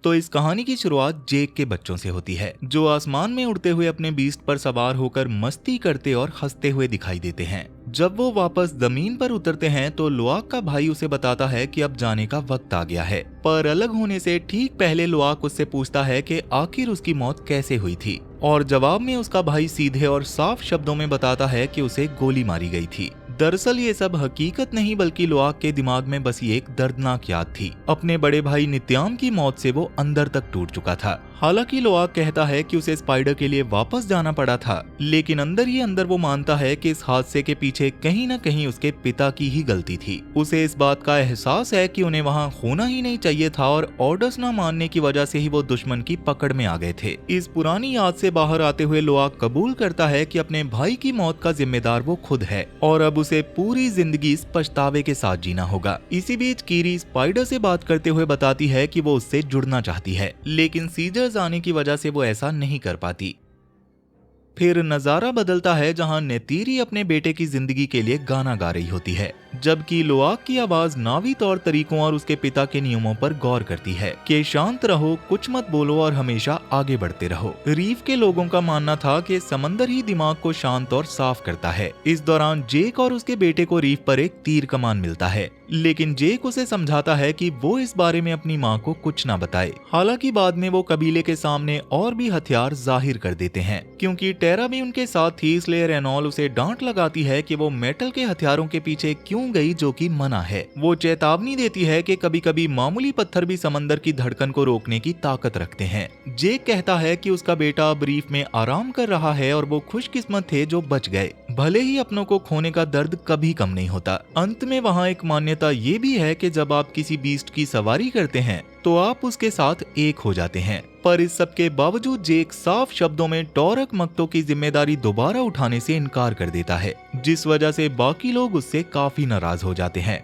तो इस कहानी की शुरुआत जेक के बच्चों से होती है, जो आसमान में उड़ते हुए अपने बीस्ट पर सवार होकर मस्ती करते और हंसते हुए दिखाई देते हैं। जब वो वापस जमीन पर उतरते हैं तो लुआक का भाई उसे बताता है कि अब जाने का वक्त आ गया है, पर अलग होने से ठीक पहले लुआक उससे पूछता है कि आखिर उसकी मौत कैसे हुई थी, और जवाब में उसका भाई सीधे और साफ शब्दों में बताता है कि उसे गोली मारी गई थी। दरअसल ये सब हकीकत नहीं बल्कि लुआक के दिमाग में बसी एक दर्दनाक याद थी। अपने बड़े भाई नित्याम की मौत से वो अंदर तक टूट चुका था। हालांकि लुआक कहता है कि उसे स्पाइडर के लिए वापस जाना पड़ा था, लेकिन अंदर ही अंदर वो मानता है कि इस हादसे के पीछे कहीं न कहीं उसके पिता की ही गलती थी। उसे इस बात का एहसास है कि उन्हें वहां होना ही नहीं चाहिए था और ऑर्डर्स न मानने की वजह से ही वो दुश्मन की पकड़ में आ गए थे। इस पुरानी याद से बाहर आते हुए लुआक कबूल करता है कि अपने भाई की मौत का जिम्मेदार वो खुद है और अब उसे पूरी जिंदगी इस पछतावे के साथ जीना होगा। इसी बीच कीरी स्पाइडर से बात करते हुए बताती है कि वो उससे जुड़ना चाहती है, लेकिन सीजर्स आने की वजह से वो ऐसा नहीं कर पाती। फिर नजारा बदलता है जहां नेतीरी अपने बेटे की जिंदगी के लिए गाना गा रही होती है, जबकि लुआक की आवाज नावी तौर तरीकों और उसके पिता के नियमों पर गौर करती है कि शांत रहो, कुछ मत बोलो और हमेशा आगे बढ़ते रहो। रीफ के लोगों का मानना था कि समंदर ही दिमाग को शांत और साफ करता है। इस दौरान जेक और उसके बेटे को रीफ पर एक तीर कमान मिलता है, लेकिन जेक उसे समझाता है कि वो इस बारे में अपनी माँ को कुछ ना बताए। हालांकि बाद में वो कबीले के सामने और भी हथियार जाहिर कर देते हैं, क्योंकि टेरा भी उनके साथ थी, इसलिए रेनॉल उसे डांट लगाती है कि वो मेटल के हथियारों के पीछे क्यों गई, जो कि मना है। वो चेतावनी देती है कि कभी कभी मामूली पत्थर भी समंदर की धड़कन को रोकने की ताकत रखते हैं। जेक कहता है कि उसका बेटा अब रीफ में आराम कर रहा है और वो खुशकिस्मत थे जो बच गए, भले ही अपनों को खोने का दर्द कभी कम नहीं होता। अंत में वहाँ एक मान्यता ये भी है कि जब आप किसी बीस्ट की सवारी करते हैं तो आप उसके साथ एक हो जाते हैं। पर इस सब के बावजूद जेक साफ शब्दों में टॉरक मक्तो की जिम्मेदारी दोबारा उठाने से इनकार कर देता है, जिस वजह से बाकी लोग उससे काफी नाराज हो जाते हैं।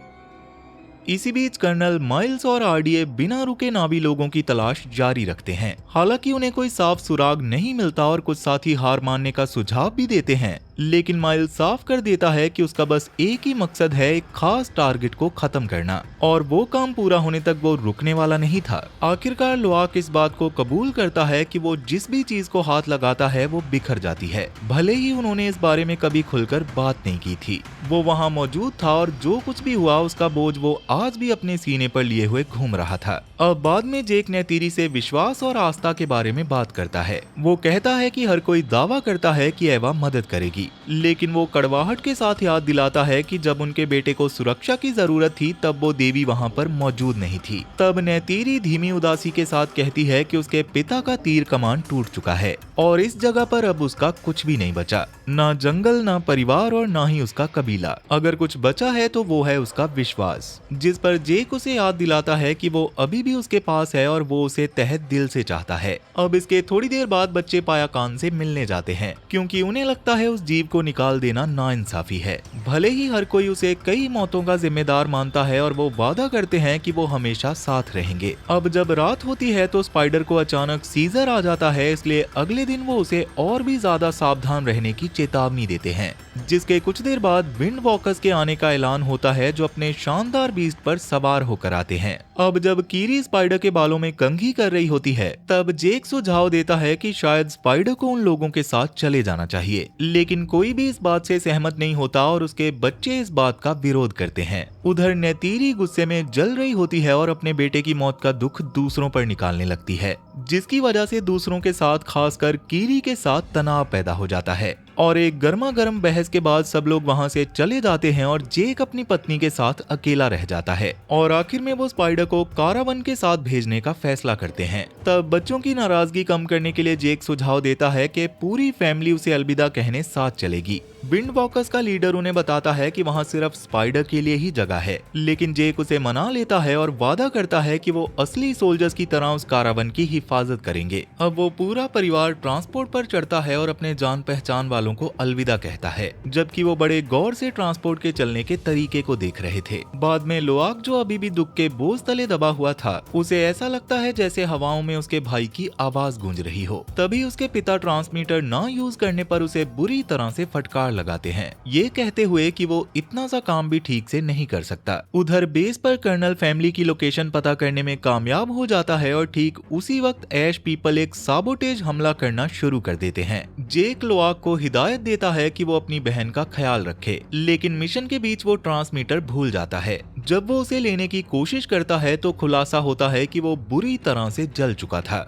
इसी बीच कर्नल माइल्स और आरडीए बिना रुके नावी लोगों की तलाश जारी रखते हैं। हालांकि उन्हें कोई साफ सुराग नहीं मिलता और कुछ साथी हार मानने का सुझाव भी देते हैं, लेकिन माइल्स साफ कर देता है कि उसका बस एक ही मकसद है, एक खास टारगेट को खत्म करना, और वो काम पूरा होने तक वो रुकने वाला नहीं था। आखिरकार लुआक इस बात को कबूल करता है कि वो जिस भी चीज को हाथ लगाता है वो बिखर जाती है, भले ही उन्होंने इस बारे में कभी खुलकर बात नहीं की थी। वो वहाँ मौजूद था और जो कुछ भी हुआ उसका बोझ वो आज भी अपने सीने पर लिए हुए घूम रहा था। अब बाद में जेक नेतीरी से विश्वास और आस्था के बारे में बात करता है। वो कहता है कि हर कोई दावा करता है कि एवा मदद करेगी, लेकिन वो कड़वाहट के साथ याद दिलाता है कि जब उनके बेटे को सुरक्षा की जरूरत थी तब वो देवी वहाँ पर मौजूद नहीं थी। तब नेतीरी धीमी उदासी के साथ कहती है कि उसके पिता का तीर कमान टूट चुका है और इस जगह पर अब उसका कुछ भी नहीं बचा, ना जंगल, ना परिवार और ना ही उसका कबीला। अगर कुछ बचा है तो वो है उसका विश्वास, जिस पर जेक उसे याद दिलाता है कि वो अभी भी उसके पास है और वो उसे तहे दिल से चाहता है। अब इसके थोड़ी देर बाद बच्चे पायाकान से मिलने जाते हैं, क्योंकि उन्हें लगता है उस जीव को निकाल देना नाइंसाफी है। भले ही हर कोई उसे कई मौतों का जिम्मेदार मानता है और वो वादा करते हैं कि वो हमेशा साथ रहेंगे। अब जब रात होती है तो स्पाइडर को अचानक सीजर आ जाता है, इसलिए अगले दिन वो उसे और भी ज्यादा सावधान रहने की चेतावनी देते हैं, जिसके कुछ देर बाद विंड वॉकर्स के आने का ऐलान होता है, जो अपने शानदार बीस्ट पर सवार होकर आते हैं। अब जब कीरी स्पाइडर के बालों में कंघी कर रही होती है तब जेक सुझाव देता है कि शायद स्पाइडर को उन लोगों के साथ चले जाना चाहिए, लेकिन कोई भी इस बात से सहमत नहीं होता और उसके बच्चे इस बात का विरोध करते हैं। उधर नेतीरी गुस्से में जल रही होती है और अपने बेटे की मौत का दुख दूसरों पर निकालने लगती है, जिसकी वजह से दूसरों के साथ, खासकर कीरी के साथ तनाव पैदा हो जाता है और एक गर्मा गर्म बहस के बाद सब लोग वहां से चले जाते हैं और जेक अपनी पत्नी के साथ अकेला रह जाता है और आखिर में वो स्पाइडर को कारावन के साथ भेजने का फैसला करते हैं। तब बच्चों की नाराजगी कम करने के लिए जेक सुझाव देता है कि पूरी फैमिली उसे अलविदा कहने साथ चलेगी। विंड वॉकर्स का लीडर उन्हें बताता है कि वहाँ सिर्फ स्पाइडर के लिए ही जगह है, लेकिन जेक उसे मना लेता है और वादा करता है कि वो असली सोल्जर्स की तरह उस कारावन की हिफाजत करेंगे। अब वो पूरा परिवार ट्रांसपोर्ट पर चढ़ता है और अपने जान पहचान वालों को अलविदा कहता है, जबकि वो बड़े गौर से ट्रांसपोर्ट के चलने के तरीके को देख रहे थे। बाद में लुआक, जो अभी भी दुख के बोझ तले दबा हुआ था, उसे ऐसा लगता है जैसे हवाओं में उसके भाई की आवाज गूंज रही हो। तभी उसके पिता ट्रांसमीटर ना यूज करने पर उसे बुरी तरह से फटकार लगाते हैं, ये कहते हुए कि वो इतना सा काम भी ठीक से नहीं कर सकता। उधर बेस पर कर्नल फैमिली की लोकेशन पता करने में कामयाब हो जाता है और ठीक उसी वक्त ऐश पीपल एक साबोटेज हमला करना शुरू कर देते हैं। जेक लोआक को हिदायत देता है कि वो अपनी बहन का ख्याल रखे, लेकिन मिशन के बीच वो ट्रांसमीटर भूल जाता है। जब वो उसे लेने की कोशिश करता है तो खुलासा होता है कि वो बुरी तरह से जल चुका था।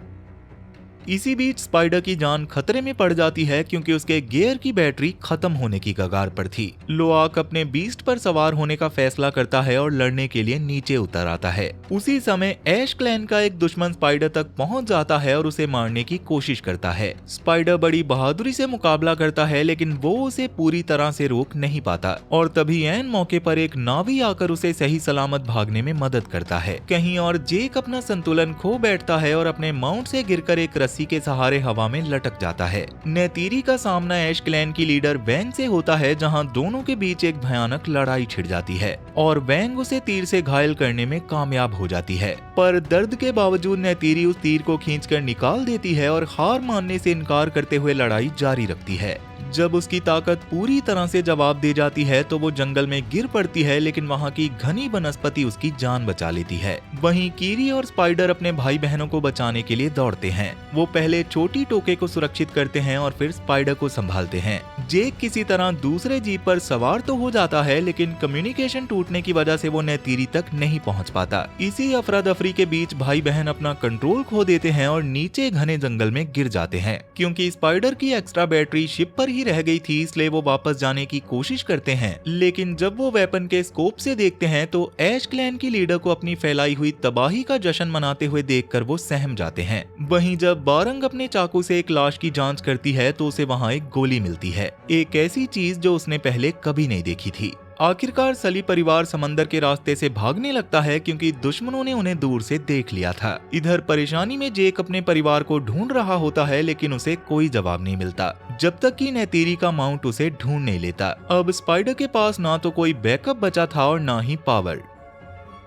इसी बीच स्पाइडर की जान खतरे में पड़ जाती है क्योंकि उसके गियर की बैटरी खत्म होने की कगार पर थी। लोआक अपने बीस्ट पर सवार होने का फैसला करता है और लड़ने के लिए नीचे उतर आता है। उसी समय ऐश क्लैन का एक दुश्मन स्पाइडर तक पहुंच जाता है और उसे मारने की कोशिश करता है। स्पाइडर बड़ी बहादुरी से मुकाबला करता है, लेकिन वो उसे पूरी तरह से रोक नहीं पाता और तभी ऐन मौके पर एक नावी आकर उसे सही सलामत भागने में मदद करता है। कहीं और जेक अपना संतुलन खो बैठता है और अपने माउंट से गिरकर एक रस्सी के सहारे हवा में लटक जाता है। नेतीरी का सामना ऐश क्लैन की लीडर वैंग से होता है, जहां दोनों के बीच एक भयानक लड़ाई छिड़ जाती है और वैंग उसे तीर से घायल करने में कामयाब हो जाती है। पर दर्द के बावजूद नेतीरी उस तीर को खींचकर निकाल देती है और हार मानने से इनकार करते हुए लड़ाई जारी रखती है। जब उसकी ताकत पूरी तरह से जवाब दे जाती है तो वो जंगल में गिर पड़ती है, लेकिन वहाँ की घनी वनस्पति उसकी जान बचा लेती है। वहीं कीरी और स्पाइडर अपने भाई बहनों को बचाने के लिए दौड़ते हैं। वो पहले छोटी टोके को सुरक्षित करते हैं और फिर स्पाइडर को संभालते हैं। जेक किसी तरह दूसरे जीप पर सवार तो हो जाता है, लेकिन कम्युनिकेशन टूटने की वजह से वो नेतीरी तक नहीं पहुँच पाता। इसी अफरा दफरी के बीच भाई बहन अपना कंट्रोल खो देते हैं और नीचे घने जंगल में गिर जाते हैं। क्योंकि स्पाइडर की एक्स्ट्रा बैटरी शिप पर रह गई थी, इसलिए वो वापस जाने की कोशिश करते हैं, लेकिन जब वो वेपन के स्कोप से देखते हैं तो ऐश क्लैन की लीडर को अपनी फैलाई हुई तबाही का जश्न मनाते हुए देखकर वो सहम जाते हैं। वहीं जब बारंग अपने चाकू से एक लाश की जांच करती है तो उसे वहां एक गोली मिलती है, एक ऐसी चीज जो उसने पहले कभी नहीं देखी थी। आखिरकार सली परिवार समंदर के रास्ते से भागने लगता है क्योंकि दुश्मनों ने उन्हें दूर से देख लिया था। इधर परेशानी में जेक अपने परिवार को ढूंढ रहा होता है, लेकिन उसे कोई जवाब नहीं मिलता जब तक कि नेतीरी का माउंट उसे ढूंढ नहीं लेता। अब स्पाइडर के पास ना तो कोई बैकअप बचा था और ना ही पावर,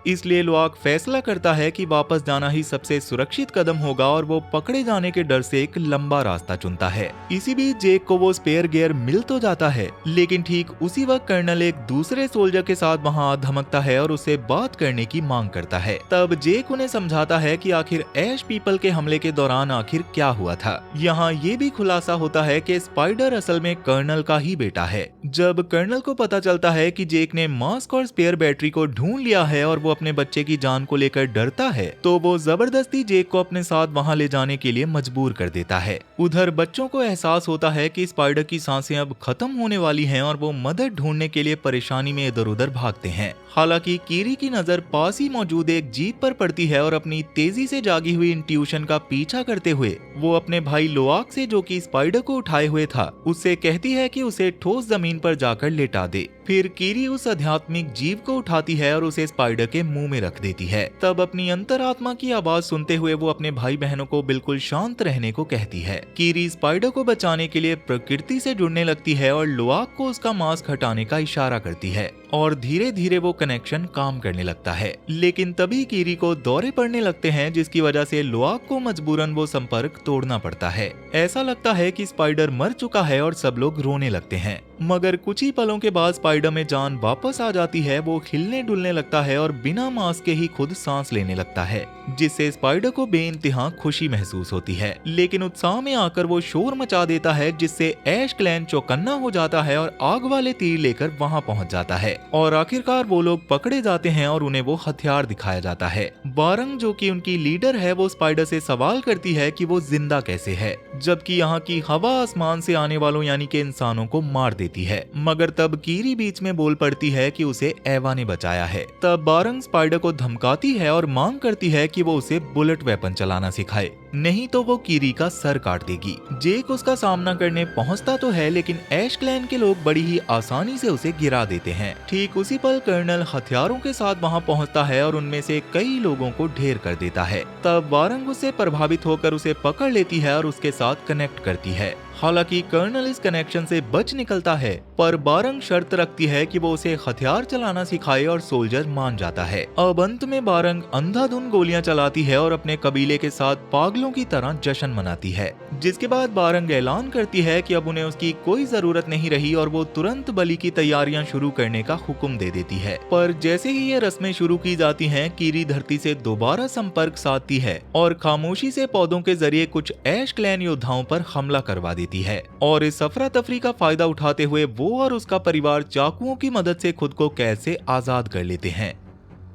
इसलिए लोआक फैसला करता है कि वापस जाना ही सबसे सुरक्षित कदम होगा और वो पकड़े जाने के डर से एक लंबा रास्ता चुनता है। इसी बीच जेक को वो स्पेयर गियर मिल तो जाता है, लेकिन ठीक उसी वक्त कर्नल एक दूसरे सोल्जर के साथ वहां धमकता है और उससे बात करने की मांग करता है। तब जेक उन्हें समझाता है कि आखिर ऐश पीपल के हमले के दौरान आखिर क्या हुआ था। यहाँ ये भी खुलासा होता है कि स्पाइडर असल में कर्नल का ही बेटा है। जब कर्नल को पता चलता है कि जेक ने मास्क और स्पेयर बैटरी को ढूंढ लिया है और वो अपने बच्चे की जान को लेकर डरता है, तो वो जबरदस्ती जेक को अपने साथ वहां ले जाने के लिए मजबूर कर देता है। उधर बच्चों को एहसास होता है कि स्पाइडर की सांसें अब खत्म होने वाली हैं और वो मदद ढूंढने के लिए परेशानी में इधर उधर भागते हैं। हालांकि कीरी की नजर पास ही मौजूद एक जीप पर पड़ती है और अपनी तेजी से जागी हुई इंट्यूशन का पीछा करते हुए वो अपने भाई लोआक से, जो कि स्पाइडर को उठाए हुए था, उससे कहती है कि उसे ठोस जमीन पर जाकर लेटा दे। फिर कीरी उस आध्यात्मिक जीव को उठाती है और उसे स्पाइडर के मुंह में रख देती है। तब अपनी अंतरात्मा की आवाज सुनते हुए वो अपने भाई बहनों को बिल्कुल शांत रहने को कहती है। कीरी स्पाइडर को बचाने के लिए प्रकृति से जुड़ने लगती है और लोआक को उसका मास्क हटाने का इशारा करती है और धीरे धीरे वो कनेक्शन काम करने लगता है। लेकिन तभी कीरी को दौरे पड़ने लगते हैं, जिसकी वजह से लोआक को मजबूरन वो संपर्क तोड़ना पड़ता है। ऐसा लगता है कि स्पाइडर मर चुका है और सब लोग रोने लगते हैं, मगर कुछ ही पलों के बाद स्पाइडर में जान वापस आ जाती है। वो हिलने डुलने लगता है और बिना मास्क के ही खुद सांस लेने लगता है, जिससे स्पाइडर को बेइंतहा खुशी महसूस होती है। लेकिन उत्साह में आकर वो शोर मचा देता है, जिससे ऐश क्लैन चौकन्ना हो जाता है और आग वाले तीर लेकर वहां पहुंच जाता है और आखिरकार वो लोग पकड़े जाते हैं और उन्हें वो हथियार दिखाया जाता है। बारंग, जो कि उनकी लीडर है, वो स्पाइडर से सवाल करती है कि वो जिंदा कैसे है, जबकि यहाँ की हवा आसमान से आने वालों यानी कि इंसानों को मार देती है। मगर तब कीरी बीच में बोल पड़ती है कि उसे एवा ने बचाया है। तब बारंग स्पाइडर को धमकाती है और मांग करती है कि वो उसे बुलेट वेपन चलाना सिखाए, नहीं तो वो कीरी का सर काट देगी। जेक उसका सामना करने पहुंचता तो है, लेकिन ऐश क्लैन के लोग बड़ी ही आसानी से उसे गिरा देते हैं। ठीक उसी पल कर्नल हथियारों के साथ वहां पहुंचता है और उनमें से कई लोगों को ढेर कर देता है। तब बारंग उससे प्रभावित होकर उसे पकड़ लेती है और उसके साथ कनेक्ट करती है। हालांकि कर्नल इस कनेक्शन से बच निकलता है, पर बारंग शर्त रखती है कि वो उसे हथियार चलाना सिखाए और सोल्जर मान जाता है। अब अंत में बारंग अंधाधुंध गोलियां चलाती है और अपने कबीले के साथ पागलों की तरह जश्न मनाती है, जिसके बाद बारंग ऐलान करती है कि अब उन्हें उसकी कोई जरूरत नहीं रही और वो तुरंत बलि की तैयारियां शुरू करने का हुक्म दे देती है। पर जैसे ही ये रस्में शुरू की जाती हैं, कीरी धरती से दोबारा संपर्क साधती है और खामोशी से पौधों के जरिए कुछ ऐश क्लैन योद्धाओं पर हमला करवा देती है। और इस अफरा तफरी का फायदा उठाते हुए वो और उसका परिवार चाकुओं की मदद से खुद को कैद से आजाद कर लेते हैं।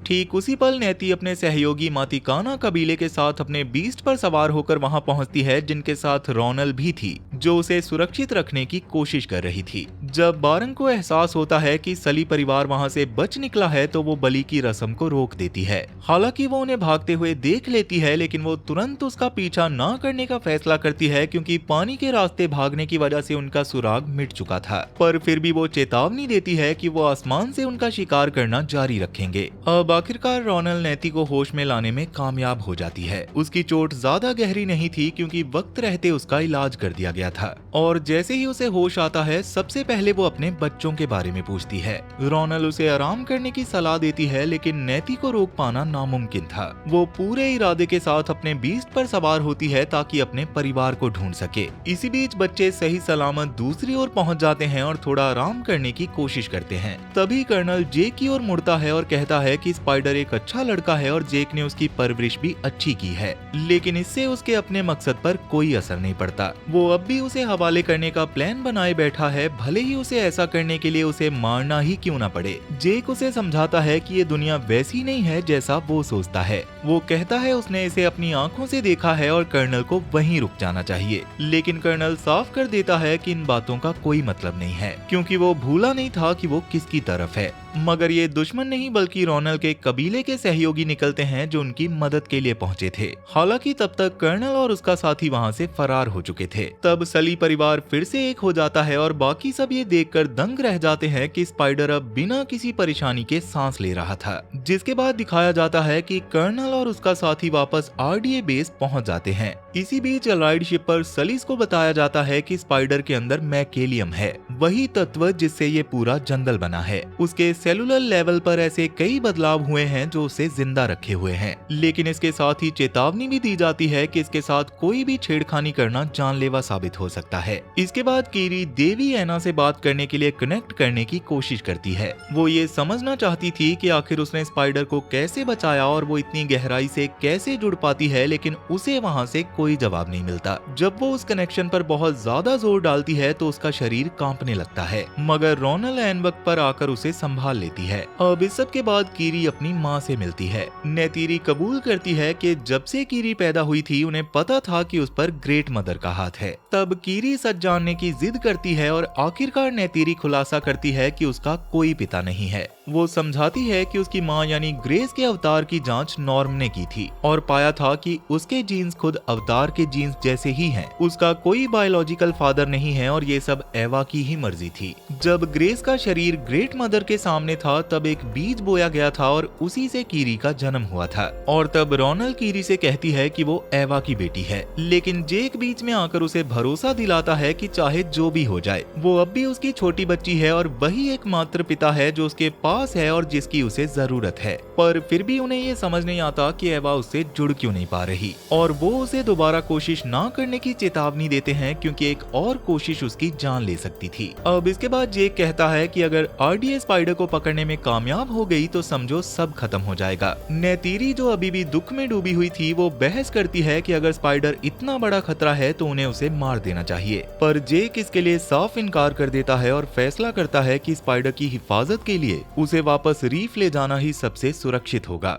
ठीक उसी पल नेती अपने सहयोगी मातिकाना कबीले के साथ अपने बीस्ट पर सवार होकर वहां पहुंचती है, जिनके साथ रोनल भी थी, जो उसे सुरक्षित रखने की कोशिश कर रही थी। जब बारंग को एहसास होता है कि सली परिवार वहां से बच निकला है तो वो बलि की रस्म को रोक देती है। हालांकि वो उन्हें भागते हुए देख लेती है, लेकिन वो तुरंत उसका पीछा न करने का फैसला करती है, क्योंकि पानी के रास्ते भागने की वजह से उनका सुराग मिट चुका था। पर फिर भी वो चेतावनी देती है कि वो आसमान से उनका शिकार करना जारी रखेंगे। अब आखिरकार रोनल नेती को होश में लाने में कामयाब हो जाती है। उसकी चोट ज्यादा गहरी नहीं थी, क्योंकि वक्त रहते उसका इलाज कर दिया गया था। और जैसे ही उसे होश आता है, सबसे पहले वो अपने बच्चों के बारे में पूछती है। रोनल उसे आराम करने की सलाह देती है, लेकिन नेती को रोक पाना नामुमकिन था। वो पूरे इरादे के साथ अपने बीस्ट पर सवार होती है ताकि अपने परिवार को ढूंढ सके। इसी बीच बच्चे सही सलामत दूसरी ओर पहुंच जाते हैं और थोड़ा आराम करने की कोशिश करते हैं। तभी कर्नल जेक की ओर मुड़ता है और कहता है कि स्पाइडर एक अच्छा लड़का है और जेक ने उसकी परवरिश भी अच्छी की है, लेकिन इससे उसके अपने मकसद पर कोई असर नहीं पड़ता। वो अब भी उसे हवाले करने का प्लान बनाए बैठा है, भले ही उसे ऐसा करने के लिए उसे मारना ही क्यों ना पड़े। जेक उसे समझाता है कि ये दुनिया वैसी नहीं है जैसा वो सोचता है। वो कहता है उसने इसे अपनी आंखों से देखा है और कर्नल को वहीं रुक जाना चाहिए, लेकिन कर्नल साफ कर देता है कि इन बातों का कोई मतलब नहीं है, क्योंकि वो भूला नहीं था कि वो किसकी तरफ है। मगर ये दुश्मन नहीं बल्कि रोनल के कबीले के सहयोगी निकलते हैं, जो उनकी मदद के लिए पहुंचे थे। हालांकि तब तक कर्नल और उसका साथी वहां से फरार हो चुके थे। तब सली परिवार फिर से एक हो जाता है और बाकी सब ये देखकर दंग रह जाते हैं कि स्पाइडर अब बिना किसी परेशानी के सांस ले रहा था। जिसके बाद दिखाया जाता है कि कर्नल और उसका साथी वापस आरडीए बेस पहुंच जाते हैं। इसी बीच अलाइड शिप पर सलीस को बताया जाता है कि स्पाइडर के अंदर मैकेलियम है, वही तत्व जिससे ये पूरा जंगल बना है। उसके सेलुलर लेवल पर ऐसे कई बदलाव हुए हैं जो उसे जिंदा रखे हुए हैं, लेकिन इसके साथ ही चेतावनी भी दी जाती है कि इसके साथ कोई भी छेड़खानी करना जानलेवा साबित हो सकता है। इसके बाद कीरी देवी ऐना से बात करने के लिए कनेक्ट करने की कोशिश करती है। वो ये समझना चाहती थी कि आखिर उसने स्पाइडर को कैसे बचाया और वो इतनी गहराई से कैसे जुड़ पाती है, लेकिन उसे वहाँ से कोई जवाब नहीं मिलता। जब वो उस कनेक्शन पर बहुत ज्यादा जोर डालती है तो उसका शरीर कांपने लगता है, मगर रोनल ऐन वक्त पर आकर उसे संभाल लेती है। अब इस सब के बाद कीरी अपनी माँ से मिलती है। नेतीरी कबूल करती है कि जब से कीरी पैदा हुई थी उन्हें पता था कि उस पर ग्रेट मदर का हाथ है। तब कीरी सच जानने की जिद करती है और आखिरकार नेतीरी खुलासा करती है कि उसका कोई पिता नहीं है। वो समझाती है कि उसकी माँ यानी ग्रेस के अवतार की जांच नॉर्म ने की थी और पाया था कि उसके जीन्स खुद अवतार के जीन्स जैसे ही हैं। उसका कोई बायोलॉजिकल फादर नहीं है और ये सब एवा की ही मर्जी थी। जब ग्रेस का शरीर ग्रेट मदर के सामने था तब एक बीज बोया गया था और उसी से कीरी का जन्म हुआ था। और तब रोनल कीरी से कहती है कि वो एवा की बेटी है, लेकिन जेक बीच में आकर उसे भरोसा दिलाता है कि चाहे जो भी हो जाए वो अब भी उसकी छोटी बच्ची है और वही एकमात्र पिता है जो उसके पास है और जिसकी उसे जरूरत है। पर फिर भी उन्हें ये समझ नहीं आता कि एवा उससे जुड़ क्यों नहीं पा रही और वो उसे दोबारा कोशिश ना करने की चेतावनी देते हैं, क्योंकि एक और कोशिश उसकी जान ले सकती थी। अब इसके बाद जेक कहता है कि अगर आरडीए स्पाइडर को पकड़ने में कामयाब हो गई तो समझो सब खत्म हो जाएगा। नेतीरी जो अभी भी दुख में डूबी हुई थी वो बहस करती है कि अगर स्पाइडर इतना बड़ा खतरा है तो उन्हें उसे मार देना चाहिए, पर जेक इसके लिए साफ इनकार कर देता है और फैसला करता है कि स्पाइडर की हिफाजत के लिए उसे वापस रीफ ले जाना ही सबसे सुरक्षित होगा।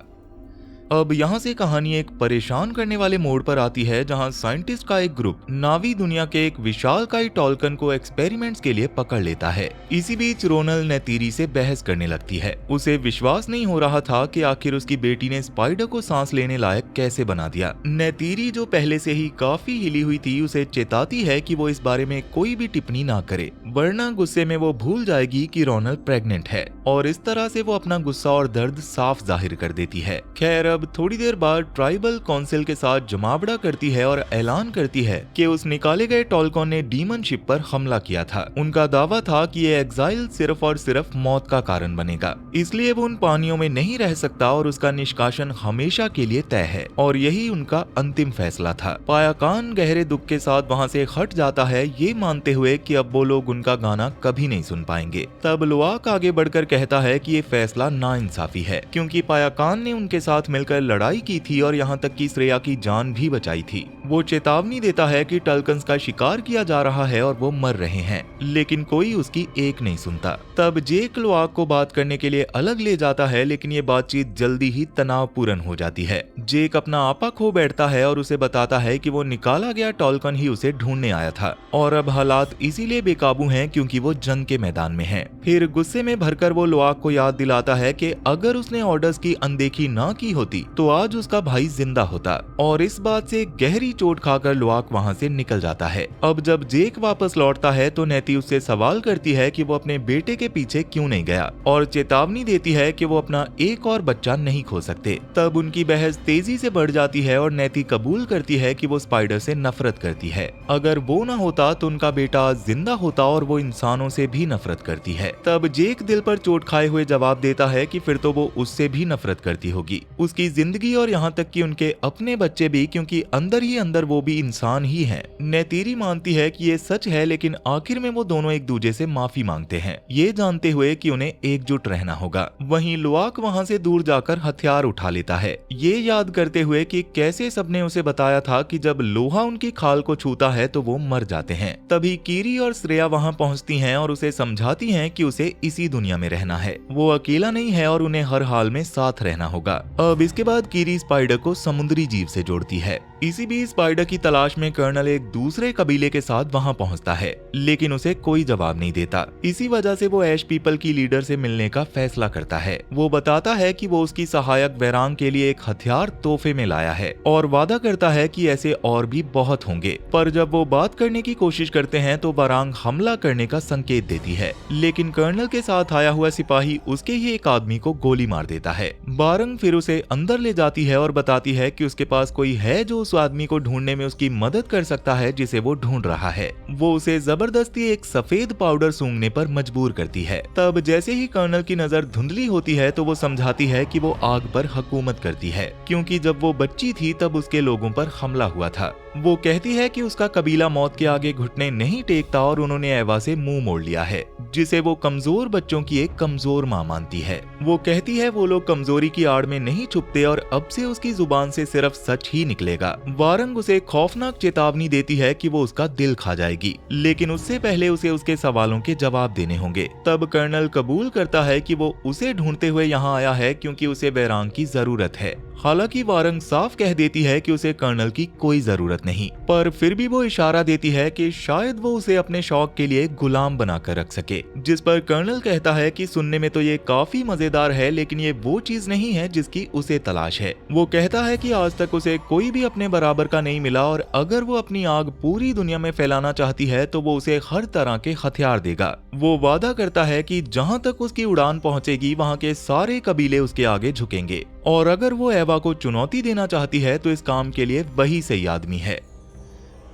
अब यहाँ से कहानी एक परेशान करने वाले मोड़ पर आती है, जहाँ साइंटिस्ट का एक ग्रुप नावी दुनिया के एक विशालकाय टॉल्कन को एक्सपेरिमेंट्स के लिए पकड़ लेता है। इसी बीच रोनल नेतीरी से बहस करने लगती है। उसे विश्वास नहीं हो रहा था कि आखिर उसकी बेटी ने स्पाइडर को सांस लेने लायक कैसे बना दिया। नेतीरी जो पहले से ही काफी हिली हुई थी उसे चेताती है कि वो इस बारे में कोई भी टिप्पणी ना करे, वरना गुस्से में वो भूल जाएगी कि रोनल प्रेग्नेंट है, और इस तरह से वो अपना गुस्सा और दर्द साफ जाहिर कर देती है। खैर तब थोड़ी देर बाद ट्राइबल काउंसिल के साथ जमावड़ा करती है और ऐलान करती है कि उस निकाले गए टॉल्कन ने डीमन शिप पर हमला किया था। उनका दावा था कि ये एग्जाइल सिर्फ और सिर्फ मौत का कारण बनेगा, इसलिए वो उन पानियों में नहीं रह सकता और उसका निष्कासन हमेशा के लिए तय है, और यही उनका अंतिम फैसला था। पायाकान गहरे दुख के साथ वहाँ से हट जाता है, ये मानते हुए कि अब वो लोग उनका गाना कभी नहीं सुन पाएंगे। तब लुआक आगे बढ़कर कहता है कि ये फैसला नाइंसाफी है, क्योंकि पायाकान ने उनके साथ मिलकर लड़ाई की थी और यहाँ तक कि श्रेया की जान भी बचाई थी। वो चेतावनी देता है कि टल्कन्स का शिकार किया जा रहा है और वो मर रहे हैं, लेकिन कोई उसकी एक नहीं सुनता। तब जेक लुआक को बात करने के लिए अलग ले जाता है, लेकिन ये बातचीत जल्दी ही तनावपूर्ण हो जाती है। जेक अपना आपा खो बैठता है और उसे बताता है कि वो निकाला गया टॉल्कन ही उसे ढूंढने आया था और अब हालात इसीलिए बेकाबू हैं क्योंकि वो जंग के मैदान में है। फिर गुस्से में भरकर वो लुआक को याद दिलाता है कि अगर उसने ऑर्डर्स की अनदेखी ना की होती तो आज उसका भाई जिंदा होता, और इस बात से गहरी चोट खाकर लुआक वहाँ से निकल जाता है। अब जब जेक वापस लौटता है तो नेती उससे सवाल करती है कि वो अपने बेटे के पीछे क्यों नहीं गया, और चेतावनी देती है कि वो अपना एक और बच्चा नहीं खो सकते। तब उनकी बहस तेजी से बढ़ जाती है और नेती कबूल करती है कि वो स्पाइडर से नफरत करती है। अगर वो ना होता तो उनका बेटा जिंदा होता और वो इंसानों से भी नफरत करती है। तब जेक दिल पर चोट खाए हुए जवाब देता है कि फिर तो वो उससे भी नफरत करती होगी, उसकी जिंदगी और यहाँ तक कि उनके अपने बच्चे भी, क्योंकि अंदर ही अंदर वो भी इंसान ही हैं। नेतीरी मानती है कि ये सच है, लेकिन आखिर में वो दोनों एक दूसरे से माफी मांगते हैं, ये जानते हुए कि उन्हें एकजुट रहना होगा। वहीं लुआक वहाँ से दूर जाकर हथियार उठा लेता है, ये याद करते हुए कि कैसे सबने उसे बताया था कि जब लोहा उनकी खाल को छूता है तो वो मर जाते हैं। तभी कीरी और श्रेया वहाँ पहुँचती हैं और उसे समझाती हैं कि उसे इसी दुनिया में रहना है, वो अकेला नहीं है और उन्हें हर हाल में साथ रहना होगा। अब इसके बाद कीरी स्पाइडर को समुद्री जीव से जोड़ती है। इसी बीच स्पाइडर की तलाश में कर्नल एक दूसरे कबीले के साथ वहां पहुंचता है, लेकिन उसे कोई जवाब नहीं देता। इसी वजह से वो ऐश पीपल की लीडर से मिलने का फैसला करता है। वो बताता है कि वो उसकी सहायक वेरांग के लिए एक हथियार तोहफे में लाया है और वादा करता है कि ऐसे और भी बहुत होंगे। पर जब वो बात करने की कोशिश करते हैं तो वेरांग हमला करने का संकेत देती है, लेकिन कर्नल के साथ आया हुआ सिपाही उसके ही एक आदमी को गोली मार देता है। बारंग फिर उसे अंदर ले जाती है और बताती है कि उसके पास कोई है जो उस आदमी को ढूंढने में उसकी मदद कर सकता है जिसे वो ढूंढ रहा है। वो उसे जबरदस्ती एक सफेद पाउडर सूंघने पर मजबूर करती है। तब जैसे ही कर्नल की नजर धुंधली होती है तो वो समझाती है कि वो आग पर हुकूमत करती है, क्योंकि जब वो बच्ची थी तब उसके लोगों पर हमला हुआ था। वो कहती है कि उसका कबीला मौत के आगे घुटने नहीं टेकता और उन्होंने एवा से मुंह मोड़ लिया है, जिसे वो कमजोर बच्चों की एक कमजोर माँ मानती है। वो कहती है वो लोग कमजोरी की आड़ में नहीं छुपते और अब से उसकी जुबान से सिर्फ सच ही निकलेगा। वारंग उसे खौफनाक चेतावनी देती है कि वो उसका दिल खा जाएगी, लेकिन उससे पहले उसे उसके सवालों के जवाब देने होंगे। तब कर्नल कबूल करता है कि वो उसे ढूंढते हुए यहाँ आया है क्योंकि उसे वेरांग की जरूरत है। हालांकि वारंग साफ कह देती है कि उसे कर्नल की कोई जरूरत नहीं, पर फिर भी वो इशारा देती है कि शायद वो उसे अपने शौक के लिए गुलाम बनाकर रख सके, जिस पर कर्नल कहता है कि सुनने में तो ये काफी मजेदार है, लेकिन ये वो चीज नहीं है जिसकी उसे तलाश है। वो कहता है कि आज तक उसे कोई भी अपने बराबर का नहीं मिला और अगर वो अपनी आग पूरी दुनिया में फैलाना चाहती है तो वो उसे हर तरह के हथियार देगा। वो वादा करता है कि जहाँ तक उसकी उड़ान पहुँचेगी वहाँ के सारे कबीले उसके आगे झुकेंगे, और अगर वो एवा को चुनौती देना चाहती है तो इस काम के लिए वही सही आदमी है।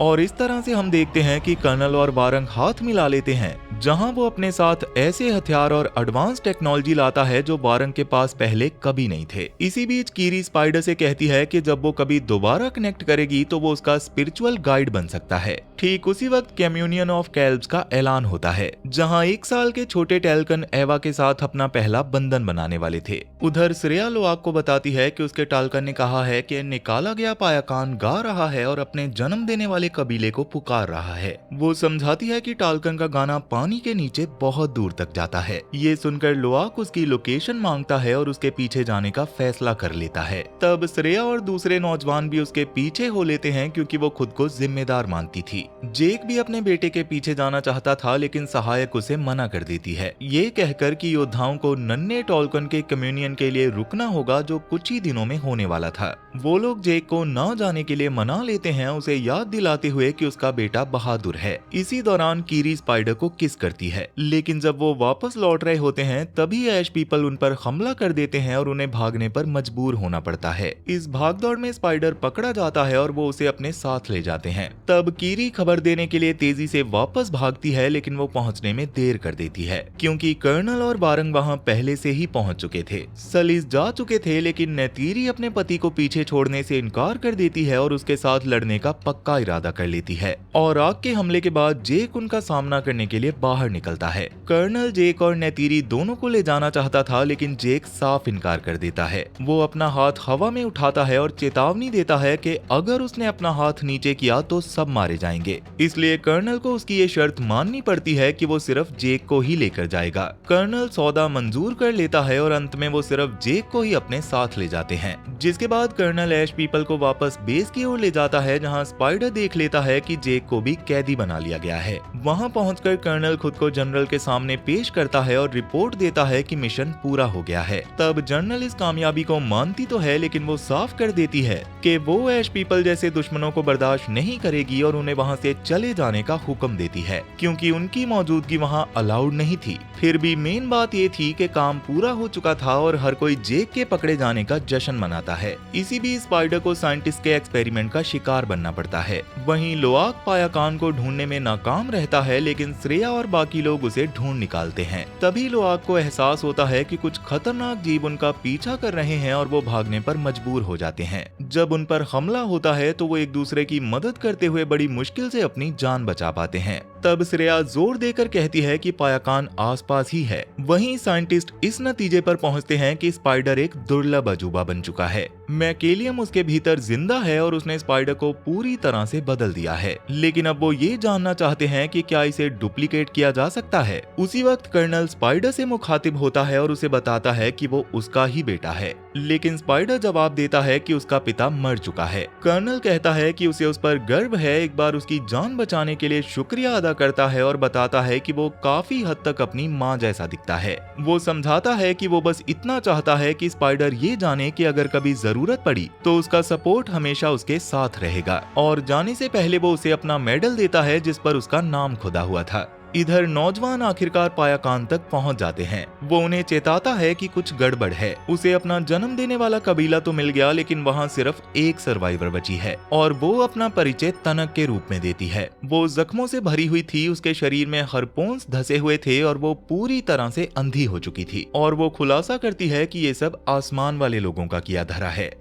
और इस तरह से हम देखते हैं कि कर्नल और वारंग हाथ मिला लेते हैं, जहां वो अपने साथ ऐसे हथियार और एडवांस टेक्नोलॉजी लाता है जो वारंग के पास पहले कभी नहीं थे। इसी बीच कीरी स्पाइडर से कहती है कि जब वो कभी दोबारा कनेक्ट करेगी तो वो उसका स्पिरिचुअल गाइड बन सकता है। ठीक उसी वक्त कम्युनियन ऑफ कैल्ब्स का ऐलान होता है, जहां 1 साल के छोटे टैल्कन एवा के साथ अपना पहला बंधन बनाने वाले थे। उधर श्रेया लुआक को बताती है कि उसके टाल्कन ने कहा है कि निकाला गया पायाकान गा रहा है और अपने जन्म देने वाले कबीले को पुकार रहा है। वो समझाती है कि टाल्कन का गाना पानी के नीचे बहुत दूर तक जाता है। ये सुनकर लुआक उसकी लोकेशन मांगता है और उसके पीछे जाने का फैसला कर लेता है। तब श्रेया और दूसरे नौजवान भी उसके पीछे हो लेते हैं क्योंकि वो खुद को जिम्मेदार मानती थी। जेक भी अपने बेटे के पीछे जाना चाहता था, लेकिन सहायक उसे मना कर देती है, ये कहकर कि योद्धाओं को नन्हे टॉल्कन के कम्युनियन के लिए रुकना होगा जो कुछ ही दिनों में होने वाला था। वो लोग जेक को न जाने के लिए मना लेते हैं, उसे याद दिलाते बताते हुए कि उसका बेटा बहादुर है। इसी दौरान कीरी स्पाइडर को किस करती है, लेकिन जब वो वापस लौट रहे होते हैं तभी ऐश पीपल उन पर हमला कर देते हैं और उन्हें भागने पर मजबूर होना पड़ता है। इस भागदौड़ में स्पाइडर पकड़ा जाता है और वो उसे अपने साथ ले जाते हैं। तब कीरी खबर देने के लिए तेजी से वापस भागती है, लेकिन वो पहुंचने में देर कर देती है क्योंकि कर्नल और बारंग वहां पहले से ही पहुंच चुके थे। सलीस जा चुके थे, लेकिन नेतीरी अपने पति को पीछे छोड़ने से इनकार कर देती है और उसके साथ लड़ने का पक्का इरादा कर लेती है। और आग के हमले के बाद जेक उनका सामना करने के लिए बाहर निकलता है। कर्नल जेक और नेतीरी दोनों को ले जाना चाहता था, लेकिन जेक साफ इनकार कर देता है। वो अपना हाथ हवा में उठाता है और चेतावनी देता है कि अगर उसने अपना हाथ नीचे किया तो सब मारे जाएंगे। इसलिए कर्नल को उसकी ये शर्त माननी पड़ती है कि वो सिर्फ जेक को ही लेकर जाएगा। कर्नल सौदा मंजूर कर लेता है और अंत में वो सिर्फ जेक को ही अपने साथ ले जाते हैं। जिसके बाद कर्नल ऐश पीपल को वापस बेस की ओर ले जाता है, जहां स्पाइडर देख लेता है कि जेक को भी कैदी बना लिया गया है। वहां पहुंचकर कर्नल खुद को जनरल के सामने पेश करता है और रिपोर्ट देता है कि मिशन पूरा हो गया है। तब जनरल इस कामयाबी को मानती तो है, लेकिन वो साफ कर देती है कि वो ऐश पीपल जैसे दुश्मनों को बर्दाश्त नहीं करेगी और उन्हें वहां से चले जाने का हुक्म देती है, क्योंकि उनकी मौजूदगी वहां अलाउड नहीं थी। फिर भी मेन बात ये थी कि काम पूरा हो चुका था और हर कोई जेक के पकड़े जाने का जश्न मनाता है। इसी बीच स्पाइडर को साइंटिस्ट के एक्सपेरिमेंट का शिकार बनना पड़ता है। वहीं लोआक पायाकान को ढूंढने में नाकाम रहता है, लेकिन श्रेया और बाकी लोग उसे ढूंढ निकालते हैं। तभी लोआक को एहसास होता है कि कुछ खतरनाक जीव उनका पीछा कर रहे हैं और वो भागने पर मजबूर हो जाते हैं। जब उन पर हमला होता है तो वो एक दूसरे की मदद करते हुए बड़ी मुश्किल से अपनी जान बचा पाते हैं। तब श्रेया जोर देकर कहती है कि पायाकान आसपास ही है। वहीं साइंटिस्ट इस नतीजे पर पहुंचते हैं कि स्पाइडर एक दुर्लभ अजूबा बन चुका है। मैकेलियम उसके भीतर जिंदा है और उसने स्पाइडर को पूरी तरह से बदल दिया है, लेकिन अब वो ये जानना चाहते हैं कि क्या इसे डुप्लीकेट किया जा सकता है। उसी वक्त कर्नल स्पाइडर से मुखातिब होता है और उसे बताता है कि वो उसका ही बेटा है, लेकिन स्पाइडर जवाब देता है कि उसका पिता मर चुका है। कर्नल कहता है कि उसे उस पर गर्व है, एक बार उसकी जान बचाने के लिए शुक्रिया अदा करता है और बताता है कि वो काफी हद तक अपनी माँ जैसा दिखता है। वो समझाता है कि वो बस इतना चाहता है कि स्पाइडर ये जाने कि अगर कभी जरूरत पड़ी तो उसका सपोर्ट हमेशा उसके साथ रहेगा। और जाने से पहले वो उसे अपना मेडल देता है जिस पर उसका नाम खुदा हुआ था। इधर नौजवान आखिरकार पायाकान तक पहुंच जाते हैं। वो उन्हें चेताता है कि कुछ गड़बड़ है। उसे अपना जन्म देने वाला कबीला तो मिल गया, लेकिन वहां सिर्फ एक सर्वाइवर बची है और वो अपना परिचय तनक के रूप में देती है। वो जख्मों से भरी हुई थी, उसके शरीर में हरपोंस धसे हुए थे और वो पूरी तरह से अंधी हो चुकी थी। और वो खुलासा करती है कि ये सब आसमान वाले लोगों का किया धरा है।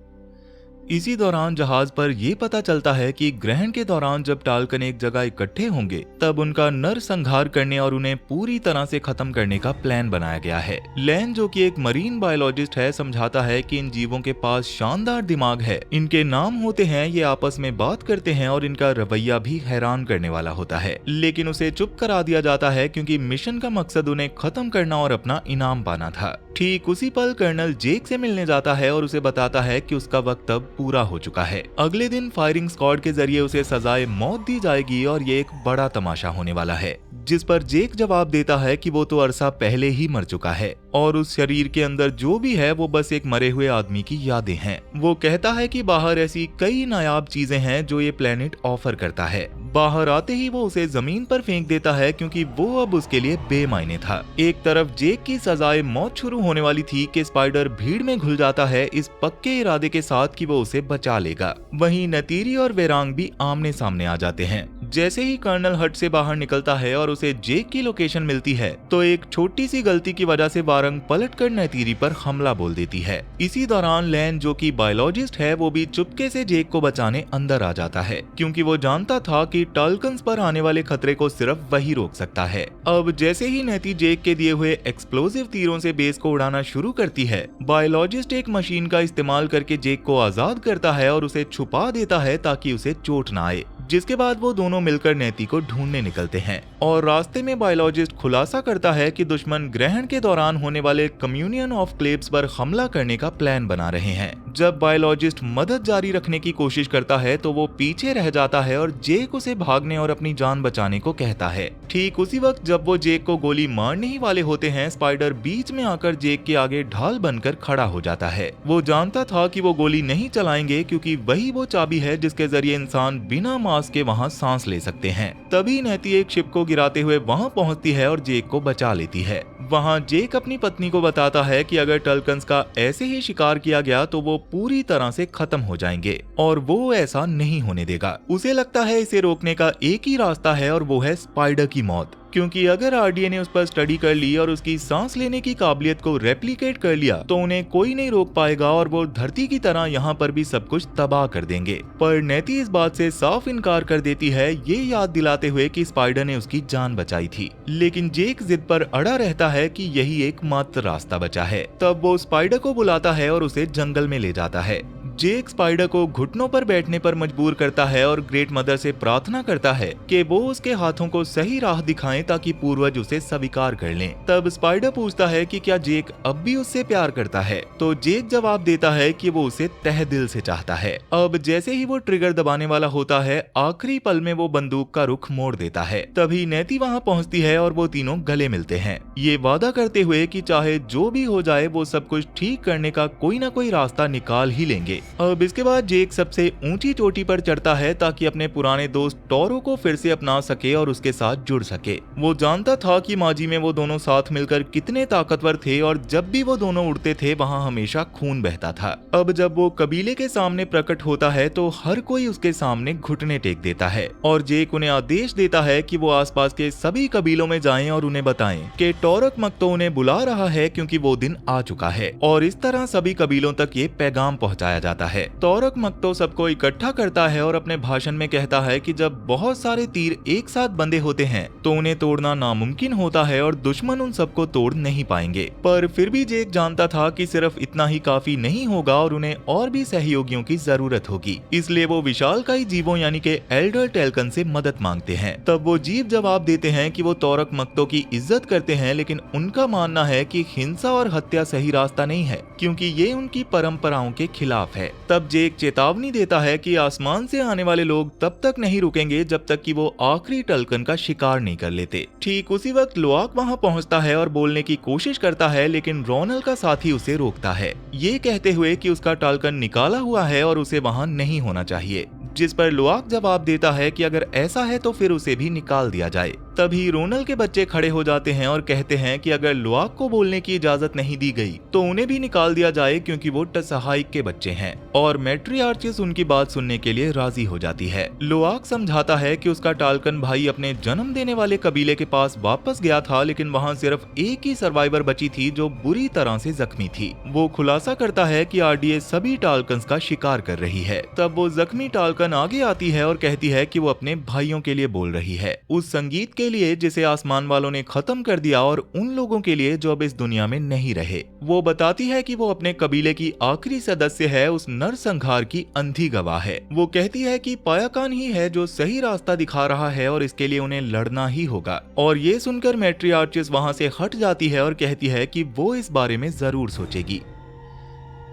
इसी दौरान जहाज पर ये पता चलता है कि ग्रहण के दौरान जब टाल्कन एक जगह इकट्ठे होंगे तब उनका नरसंहार करने और उन्हें पूरी तरह से खत्म करने का प्लान बनाया गया है। लैन, जो कि एक मरीन बायोलॉजिस्ट है, समझाता है कि इन जीवों के पास शानदार दिमाग है, इनके नाम होते हैं, ये आपस में बात करते हैं और इनका रवैया भी हैरान करने वाला होता है। लेकिन उसे चुप करा दिया जाता है क्योंकि मिशन का मकसद उन्हें खत्म करना और अपना इनाम पाना था। ठीक उसी पल कर्नल जेक से मिलने जाता है और उसे बताता है कि उसका वक्त अब पूरा हो चुका है। अगले दिन फायरिंग स्क्वाड के जरिए उसे सजाए मौत दी जाएगी और ये एक बड़ा तमाशा होने वाला है, जिस पर जेक जवाब देता है कि वो तो अरसा पहले ही मर चुका है और उस शरीर के अंदर जो भी है वो बस एक मरे हुए आदमी की यादें हैं। वो कहता है कि बाहर ऐसी कई नायाब चीजें हैं जो ये प्लेनेट ऑफर करता है। बाहर आते ही वो उसे जमीन पर फेंक देता है क्योंकि वो अब उसके लिए बेमायने था। एक तरफ जेक की सजाए मौत शुरू होने वाली थी कि स्पाइडर भीड़ में घुल जाता है इस पक्के इरादे के साथ कि वो उसे बचा लेगा। वहीं नतीरी और वेरांग भी आमने सामने आ जाते हैं। जैसे ही कर्नल हट से बाहर निकलता है और उसे जेक की लोकेशन मिलती है तो एक छोटी सी गलती की वजह से वारंग पलटकर नतीरी पर हमला बोल देती है। इसी दौरान लैन, जो कि बायोलॉजिस्ट है, वो भी चुपके से जेक को बचाने अंदर आ जाता है क्योंकि वो जानता था कि टाल्कन्स पर आने वाले खतरे को सिर्फ वही रोक सकता है। अब जैसे ही नती जेक के दिए हुए एक्सप्लोसिव तीरों से बेस को उड़ाना शुरू करती है, बायोलॉजिस्ट एक मशीन का इस्तेमाल करके जेक को आजाद करता है और उसे छुपा देता है ताकि उसे चोट ना आए। जिसके बाद वो दोनों मिलकर नेती को ढूंढने निकलते हैं और रास्ते में बायोलॉजिस्ट खुलासा करता है कि दुश्मन ग्रहण के दौरान होने वाले कम्युनियन ऑफ क्लेब्स पर हमला करने का प्लान बना रहे हैं। जब बायोलॉजिस्ट मदद जारी रखने की कोशिश करता है तो वो पीछे रह जाता है और जेक उसे भागने और अपनी जान बचाने को कहता है। ठीक उसी वक्त जब वो जेक को गोली मारने ही वाले होते हैं, स्पाइडर बीच में आकर जेक के आगे ढाल बनकर खड़ा हो जाता है। वो जानता था कि वो गोली नहीं चलाएंगे क्योंकि वही वो चाबी है जिसके जरिए इंसान बिना मास्क आसपास के वहाँ सांस ले सकते हैं। तभी नेती एक शिप को गिराते हुए वहाँ पहुँचती है और जेक को बचा लेती है। वहाँ जेक अपनी पत्नी को बताता है कि अगर टल्कन्स का ऐसे ही शिकार किया गया तो वो पूरी तरह से खत्म हो जाएंगे और वो ऐसा नहीं होने देगा। उसे लगता है इसे रोकने का एक ही रास्ता है और वो है स्पाइडर की मौत, क्योंकि अगर आरडीए ने उस पर स्टडी कर ली और उसकी सांस लेने की काबिलियत को रेप्लिकेट कर लिया तो उन्हें कोई नहीं रोक पाएगा और वो धरती की तरह यहाँ पर भी सब कुछ तबाह कर देंगे। पर नेती इस बात से साफ इनकार कर देती है, ये याद दिलाते हुए कि स्पाइडर ने उसकी जान बचाई थी। लेकिन जेक जिद पर अड़ा रहता है कि यही एकमात्र रास्ता बचा है। तब वो स्पाइडर को बुलाता है और उसे जंगल में ले जाता है। जेक स्पाइडर को घुटनों पर बैठने पर मजबूर करता है और ग्रेट मदर से प्रार्थना करता है कि वो उसके हाथों को सही राह दिखाएं ताकि पूर्वज उसे स्वीकार कर लें। तब स्पाइडर पूछता है कि क्या जेक अब भी उससे प्यार करता है, तो जेक जवाब देता है कि वो उसे तहे दिल से चाहता है। अब जैसे ही वो ट्रिगर दबाने वाला होता है, आखिरी पल में वो बंदूक का रुख मोड़ देता है। तभी नेती वहाँ पहुँचती है और वो तीनों गले मिलते हैं, ये वादा करते हुए कि चाहे जो भी हो जाए वो सब कुछ ठीक करने का कोई ना कोई रास्ता निकाल ही लेंगे। अब इसके बाद जेक सबसे ऊंची चोटी पर चढ़ता है ताकि अपने पुराने दोस्त टोरो को फिर से अपना सके और उसके साथ जुड़ सके। वो जानता था कि माजी में वो दोनों साथ मिलकर कितने ताकतवर थे और जब भी वो दोनों उड़ते थे वहाँ हमेशा खून बहता था। अब जब वो कबीले के सामने प्रकट होता है तो हर कोई उसके सामने घुटने टेक देता है और जेक उन्हें आदेश देता है कि वो आसपास के सभी कबीलों में जाएं और उन्हें बताएं कि टोरक मक्तो उन्हें बुला रहा है क्योंकि वो दिन आ चुका है। और इस तरह सभी कबीलों तक ये पैगाम पहुंचाया जाता है। टोरक मक्तो सबको इकट्ठा करता है और अपने भाषण में कहता है कि जब बहुत सारे तीर एक साथ बंधे होते हैं तो उन्हें तोड़ना नामुमकिन होता है और दुश्मन उन सबको तोड़ नहीं पाएंगे। पर फिर भी जेक जानता था कि सिर्फ इतना ही काफी नहीं होगा और उन्हें और भी सहयोगियों की जरूरत होगी। इसलिए वो विशालकाय जीवों यानी कि एल्डर टेल्कन से मदद मांगते हैं। तब वो जीव जवाब देते हैं कि वो टोरक मक्तो की इज्जत करते हैं, लेकिन उनका मानना है कि हिंसा और हत्या सही रास्ता नहीं है क्योंकि ये उनकी परंपराओं के खिलाफ है। तब जेक चेतावनी देता है कि आसमान से आने वाले लोग तब तक नहीं रुकेंगे जब तक कि वो आखिरी टल्कन का शिकार नहीं कर लेते। ठीक उसी वक्त लुआक वहां पहुंचता है और बोलने की कोशिश करता है, लेकिन रोनल का साथी उसे रोकता है, ये कहते हुए कि उसका टल्कन निकाला हुआ है और उसे वहां नहीं होना चाहिए। जिस पर लुआक जवाब देता है कि अगर ऐसा है तो फिर उसे भी निकाल दिया जाए। तभी रोनल के बच्चे खड़े हो जाते हैं और कहते हैं कि अगर लुआक को बोलने की इजाजत नहीं दी गई तो उन्हें भी निकाल दिया जाए क्योंकि वो टसहाइक के बच्चे हैं। और मैट्रियार्चिस उनकी बात सुनने के लिए राजी हो जाती है। लुआक समझाता है कि उसका टाल्कन भाई अपने जन्म देने वाले कबीले के पास वापस गया था, लेकिन वहाँ सिर्फ एक ही सर्वाइवर बची थी जो बुरी तरह से जख्मी थी। वो खुलासा करता है कि आरडीए सभी टाल्कन्स का शिकार कर रही है। तब वो जख्मी टाल्कन आगे आती है और कहती है कि वो अपने भाइयों के लिए बोल रही है, उस संगीत के लिए जिसे आसमान वालों ने खत्म कर दिया और उन लोगों के लिए जो अब इस दुनिया में नहीं रहे। वो बताती है कि वो अपने कबीले की आखिरी सदस्य है, उस नरसंहार की अंधी गवाह है। वो कहती है कि पायाकान ही है जो सही रास्ता दिखा रहा है और इसके लिए उन्हें लड़ना ही होगा। और ये सुनकर मैट्रियार्चिस वहाँ से हट जाती है और कहती है कि वो इस बारे में जरूर सोचेगी।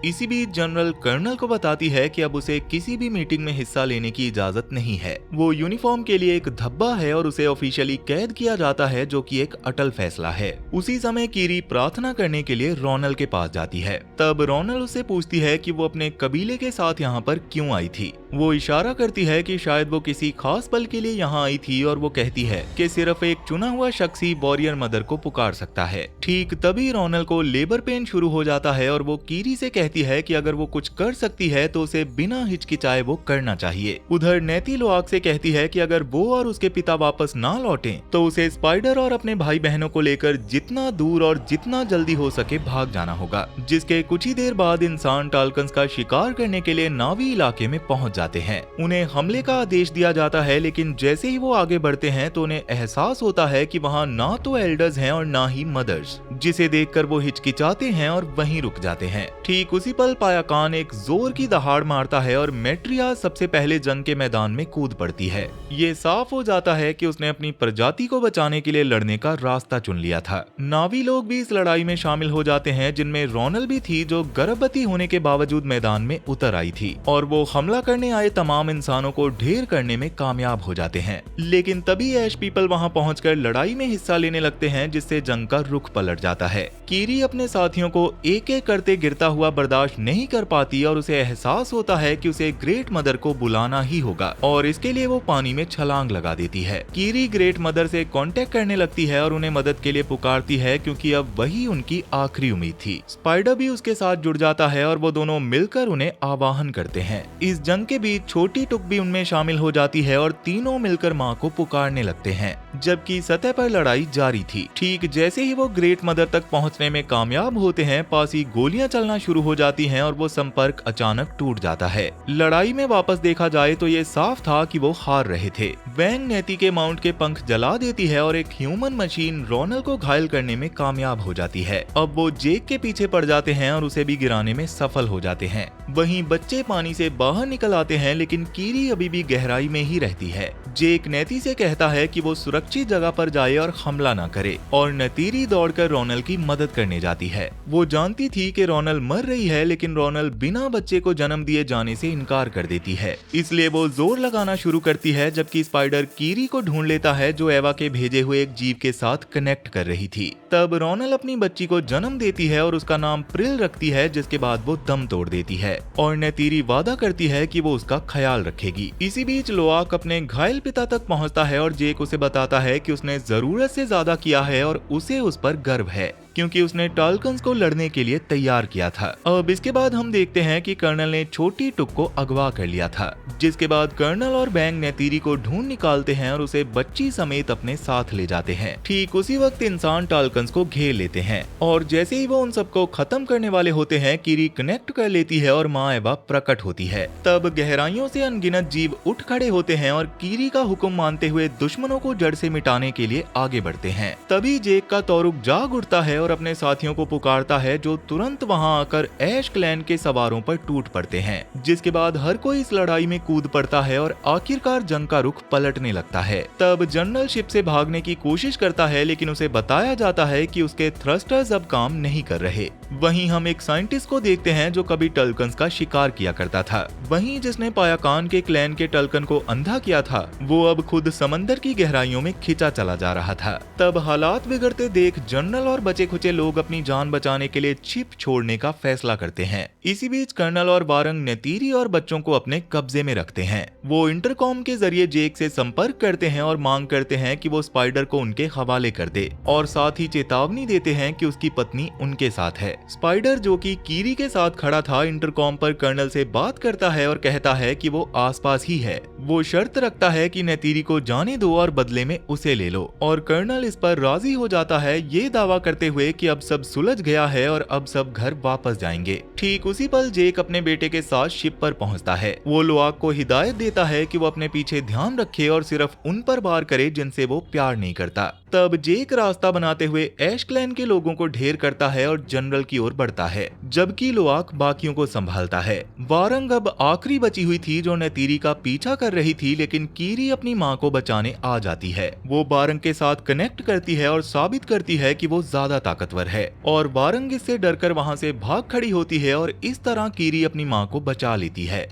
इसी बीच जनरल कर्नल को बताती है कि अब उसे किसी भी मीटिंग में हिस्सा लेने की इजाजत नहीं है। वो यूनिफॉर्म के लिए एक धब्बा है और उसे ऑफिशियली कैद किया जाता है, जो कि एक अटल फैसला है। उसी समय कीरी प्रार्थना करने के लिए रोनल के पास जाती है। तब रोनल उससे पूछती है कि वो अपने कबीले के साथ यहाँ पर क्यों आई थी। वो इशारा करती है कि शायद वो किसी खास पल के लिए यहाँ आई थी और वो कहती है कि सिर्फ एक चुना हुआ शख्स ही वॉरियर मदर को पुकार सकता है। ठीक तभी रोनल को लेबर पेन शुरू हो जाता है और वो कीरी से कहती है कि अगर वो कुछ कर सकती है तो उसे बिना हिचकिचाए वो करना चाहिए। उधर नेती लुआक से कहती है कि अगर वो और उसके पिता वापस ना लौटें तो उसे स्पाइडर और अपने भाई बहनों को लेकर जितना दूर और जितना जल्दी हो सके भाग जाना होगा। जिसके कुछ ही देर बाद इंसान टाल्कन्स का शिकार करने के लिए नावी इलाके में पहुंच जाते हैं। उन्हें हमले का आदेश दिया जाता है, लेकिन जैसे ही वो आगे बढ़ते हैं तो उन्हें एहसास होता है कि वहाँ ना तो एल्डर्स हैं और ना ही मदर्स, जिसे देखकर वो हिचकिचाते हैं और वहीं रुक जाते हैं। ठीक उसी पल पायाकान एक जोर की दहाड़ मारता है और मैट्रिया सबसे पहले जंग के मैदान में कूद पड़ती है। ये साफ हो जाता है कि उसने अपनी प्रजाति को बचाने के लिए लड़ने का रास्ता चुन लिया था। नावी लोग भी इस लड़ाई में शामिल हो जाते हैं, जिनमें रोनल भी थी जो गर्भवती होने के बावजूद मैदान में उतर आई थी, और वो हमला करने आए तमाम इंसानों को ढेर करने में कामयाब हो जाते हैं। लेकिन तभी ऐश पीपल वहां पहुंचकर लड़ाई में हिस्सा लेने लगते हैं, जिससे जंग का रुख पलट जाता है। कीरी अपने साथियों को एक एक करते गिरता हुआ बर्दाश्त नहीं कर पाती और उसे एहसास होता है कि उसे ग्रेट मदर को बुलाना ही होगा और इसके लिए वो पानी में छलांग लगा देती है। कीरी ग्रेट मदर से कांटेक्ट करने लगती है और उन्हें मदद के लिए पुकारती है क्योंकि अब वही उनकी आखिरी उम्मीद थी। स्पाइडर भी उसके साथ जुड़ जाता है और वो दोनों मिलकर उन्हें आवाहन करते हैं। इस जंग के बीच छोटी टुक भी उनमें शामिल हो जाती है और तीनों मिलकर माँ को पुकारने लगते हैं, जबकि सतह पर लड़ाई जारी थी। ठीक जैसे ही वो ग्रेट मदर तक पहुंचने में कामयाब होते हैं, पास ही गोलियां चलना शुरू हो जाती हैं और वो संपर्क अचानक टूट जाता है। लड़ाई में वापस देखा जाए तो ये साफ था कि वो हार रहे थे। वैंग नेती के माउंट के पंख जला देती है और एक ह्यूमन मशीन रोनल को घायल करने में कामयाब हो जाती है। अब वो जेक के पीछे पड़ जाते हैं और उसे भी गिराने में सफल हो जाते हैं। वहीं बच्चे पानी से बाहर निकल आते हैं, लेकिन कीरी अभी भी गहराई में ही रहती है। जेक नेती से कहता है कि वो सुरक्षित जगह पर जाए और हमला न करे, और नतीरी दौड़कर रोनल की मदद करने जाती है। वो जानती थी कि रोनल मर रही है, लेकिन रोनल बिना बच्चे को जन्म दिए जाने से इनकार कर देती है। इसलिए वो जोर लगाना शुरू करती है, जबकि स्पाइडर कीरी को ढूंढ लेता है जो एवा के भेजे हुए एक जीव के साथ कनेक्ट कर रही थी। तब रोनल अपनी बच्ची को जन्म देती है और उसका नाम प्रिल रखती है, जिसके बाद वो दम तोड़ देती है और नतीरी वादा करती है कि वो उसका ख्याल रखेगी। इसी बीच लोआक अपने घायल पिता तक पहुंचता है और जेक उसे बताता है कि उसने जरूरत से ज्यादा किया है और उसे उस पर गर्व है, क्योंकि उसने टाल्कन्स को लड़ने के लिए तैयार किया था। अब इसके बाद हम देखते हैं कि कर्नल ने छोटी टुक को अगवा कर लिया था, जिसके बाद कर्नल और बैंग नेतीरी को ढूंढ निकालते हैं और उसे बच्ची समेत अपने साथ ले जाते हैं। ठीक उसी वक्त इंसान टाल्कन्स को घेर लेते हैं और जैसे ही वो उन सबको खत्म करने वाले होते हैं, कीरी कनेक्ट कर लेती है और माँ एवा प्रकट होती है। तब गहराइयों से अनगिनत जीव उठ खड़े होते हैं और कीरी का हुक्म मानते हुए दुश्मनों को जड़ से मिटाने के लिए आगे बढ़ते हैं। तभी जेक का तौरुक जाग उठता है और अपने साथियों को पुकारता है, जो तुरंत वहां आकर ऐश क्लैन के सवारों पर टूट पड़ते हैं, जिसके बाद हर कोई इस लड़ाई में कूद पड़ता है और आखिरकार जंग का रुख पलटने लगता है। तब जनरल शिप से भागने की कोशिश करता है, लेकिन उसे बताया जाता है कि उसके थ्रस्टर्स अब काम नहीं कर रहे। वहीं हम एक साइंटिस्ट को देखते हैं जो कभी टल्कन्स का शिकार किया करता था। वहीं जिसने पायाकान के क्लैन के टल्कन को अंधा किया था, वो अब खुद समंदर की गहराइयों में खिंचा चला जा रहा था। तब हालात बिगड़ते देख जनरल और बचे खुचे लोग अपनी जान बचाने के लिए छिप छोड़ने का फैसला करते हैं। इसी बीच कर्नल और वारंग नेतीरी और बच्चों को अपने कब्जे में रखते हैं। वो इंटरकॉम के जरिए जेक से संपर्क करते हैं और मांग करते हैं कि वो स्पाइडर को उनके हवाले कर दे, और साथ ही चेतावनी देते हैं कि उसकी पत्नी उनके साथ है। स्पाइडर, जो कि कीरी के साथ खड़ा था, इंटरकॉम पर कर्नल से बात करता है और कहता है कि वो आसपास ही है। वो शर्त रखता है कि नेतीरी को जाने दो और बदले में उसे ले लो, और कर्नल इस पर राजी हो जाता है, ये दावा करते हुए कि अब सब सुलझ गया है और अब सब घर वापस जाएंगे। ठीक उसी पल जेक अपने बेटे के साथ शिप पर पहुंचता है। वो लोआक को हिदायत देता है कि वो अपने पीछे ध्यान रखे और सिर्फ उन पर वार करे जिनसे वो प्यार नहीं करता। तब जेक रास्ता बनाते हुए ऐश क्लैन के लोगों को ढेर करता है और जनरल की ओर बढ़ता है, जबकि लोआक बाकियों को संभालता है। वारंग अब आखिरी बची हुई थी जो नेतीरी का पीछा कर रही थी, लेकिन कीरी अपनी माँ को बचाने आ जाती है। वो वारंग के साथ कनेक्ट करती है और साबित करती है कि वो ज्यादा ताकतवर है, और वारंग इससे डरकर वहां से भाग खड़ी होती है और इस तरह कीरी अपनी माँ को बचा लेती है।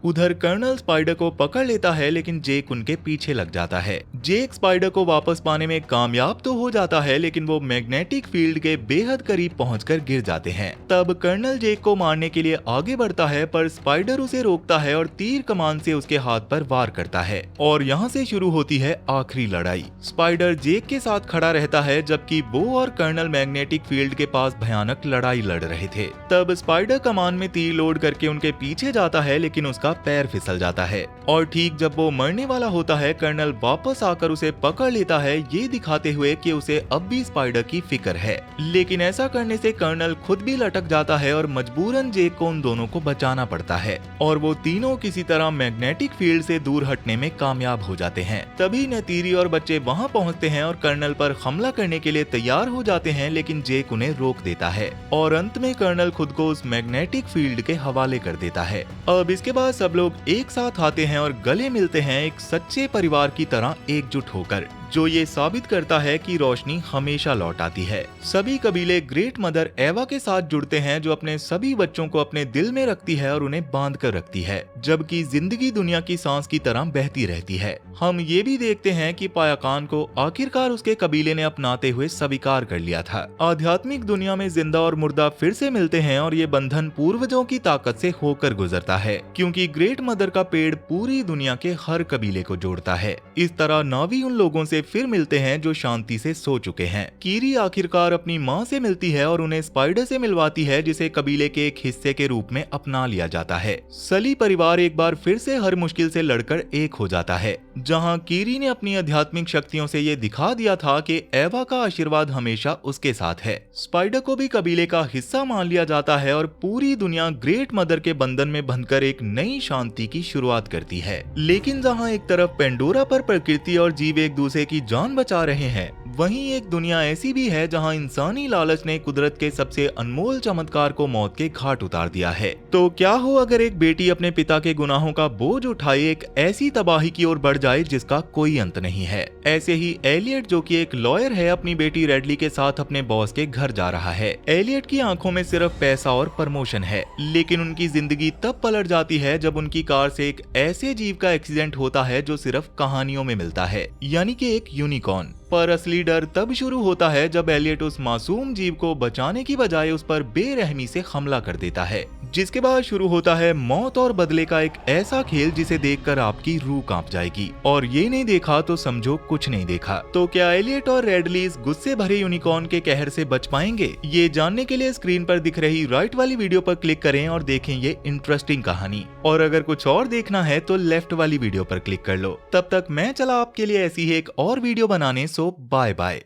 उधर कर्नल स्पाइडर को पकड़ लेता है, लेकिन जेक उनके पीछे लग जाता है। जेक स्पाइडर को वापस पाने में कामयाब तो हो जाता है, लेकिन वो मैग्नेटिक फील्ड के बेहद करीब पहुंचकर गिर जाते हैं। तब कर्नल जेक को मारने के लिए आगे बढ़ता है, पर स्पाइडर उसे रोकता है और तीर कमान से उसके हाथ पर वार करता है, और यहाँ से शुरू होती है आखिरी लड़ाई। स्पाइडर जेक के साथ खड़ा रहता है, जबकि वो और कर्नल मैग्नेटिक फील्ड के पास भयानक लड़ाई लड़ रहे थे। तब स्पाइडर कमान में तीर लोड करके उनके पीछे जाता है, लेकिन उसका पैर फिसल जाता है, और ठीक जब वो मरने वाला होता है, कर्नल वापस आकर उसे पकड़ लेता है, ये दिखाते हुए कि उसे अब भी स्पाइडर की फिक्र है। लेकिन ऐसा करने से कर्नल खुद भी लटक जाता है और मजबूरन जेक को उन दोनों को बचाना पड़ता है, और वो तीनों किसी तरह मैग्नेटिक फील्ड से दूर हटने में कामयाब हो जाते हैं। तभी नेतीरी और बच्चे वहां पहुंचते हैं और कर्नल पर हमला करने के लिए तैयार हो जाते हैं, लेकिन जेक उन्हें रोक देता है, और अंत में कर्नल खुद को उस मैग्नेटिक फील्ड के हवाले कर देता है। अब इसके बाद सब लोग एक साथ आते हैं और गले मिलते हैं, एक सच्चे परिवार की तरह एकजुट होकर, जो ये साबित करता है कि रोशनी हमेशा लौट आती है। सभी कबीले ग्रेट मदर एवा के साथ जुड़ते हैं, जो अपने सभी बच्चों को अपने दिल में रखती है और उन्हें बांध कर रखती है, जबकि जिंदगी दुनिया की सांस की तरह बहती रहती है। हम ये भी देखते हैं कि पायाकान को आखिरकार उसके कबीले ने अपनाते हुए स्वीकार कर लिया था। आध्यात्मिक दुनिया में जिंदा और मुर्दा फिर से मिलते हैं और ये बंधन पूर्वजों की ताकत से होकर गुजरता है, क्योंकि ग्रेट मदर का पेड़ पूरी दुनिया के हर कबीले को जोड़ता है। इस तरह नावी उन लोगों से फिर मिलते हैं जो शांति से सो चुके हैं। कीरी आखिरकार अपनी माँ से मिलती है और उन्हें स्पाइडर से मिलवाती है, जिसे कबीले के एक हिस्से के रूप में अपना लिया जाता है। सली परिवार एक बार फिर से हर मुश्किल से लड़कर एक हो जाता है, जहाँ कीरी ने अपनी आध्यात्मिक शक्तियों से ये दिखा दिया था कि एवा का आशीर्वाद हमेशा उसके साथ है। स्पाइडर को भी कबीले का हिस्सा मान लिया जाता है और पूरी दुनिया ग्रेट मदर के बंधन में बंधकर एक नई शांति की शुरुआत करती है। लेकिन जहाँ एक तरफ पेंडोरा पर प्रकृति और जीव एक दूसरे की जान बचा रहे हैं, वहीं एक दुनिया ऐसी भी है जहां इंसानी लालच ने कुदरत के सबसे अनमोल चमत्कार को मौत के घाट उतार दिया है। तो क्या हो अगर एक बेटी अपने पिता के गुनाहों का बोझ उठाए एक ऐसी तबाही की ओर बढ़ जाए जिसका कोई अंत नहीं है। ऐसे ही एलियट, जो कि एक लॉयर है, अपनी बेटी रेडली के साथ अपने बॉस के घर जा रहा है। एलियट की आंखों में सिर्फ पैसा और प्रमोशन है, लेकिन उनकी जिंदगी तब पलट जाती है जब उनकी कार से एक ऐसे जीव का एक्सीडेंट होता है जो सिर्फ कहानियों में मिलता है, यानी कि एक यूनिकॉर्न। पर असली डर तब शुरू होता है जब एलियट उस मासूम जीव को बचाने की बजाय उस पर बेरहमी से हमला कर देता है, जिसके बाद शुरू होता है मौत और बदले का एक ऐसा खेल जिसे देखकर आपकी रूह कांप जाएगी। और ये नहीं देखा तो समझो कुछ नहीं देखा। तो क्या एलियट और रेडली इस गुस्से भरे यूनिकॉर्न के कहर से बच पाएंगे? ये जानने के लिए स्क्रीन पर दिख रही राइट वाली वीडियो पर क्लिक करें और देखें ये इंटरेस्टिंग कहानी। और अगर कुछ और देखना है तो लेफ्ट वाली वीडियो पर क्लिक कर लो। तब तक मैं चला आपके लिए ऐसी ही एक और वीडियो बनाने। सो बाय बाय।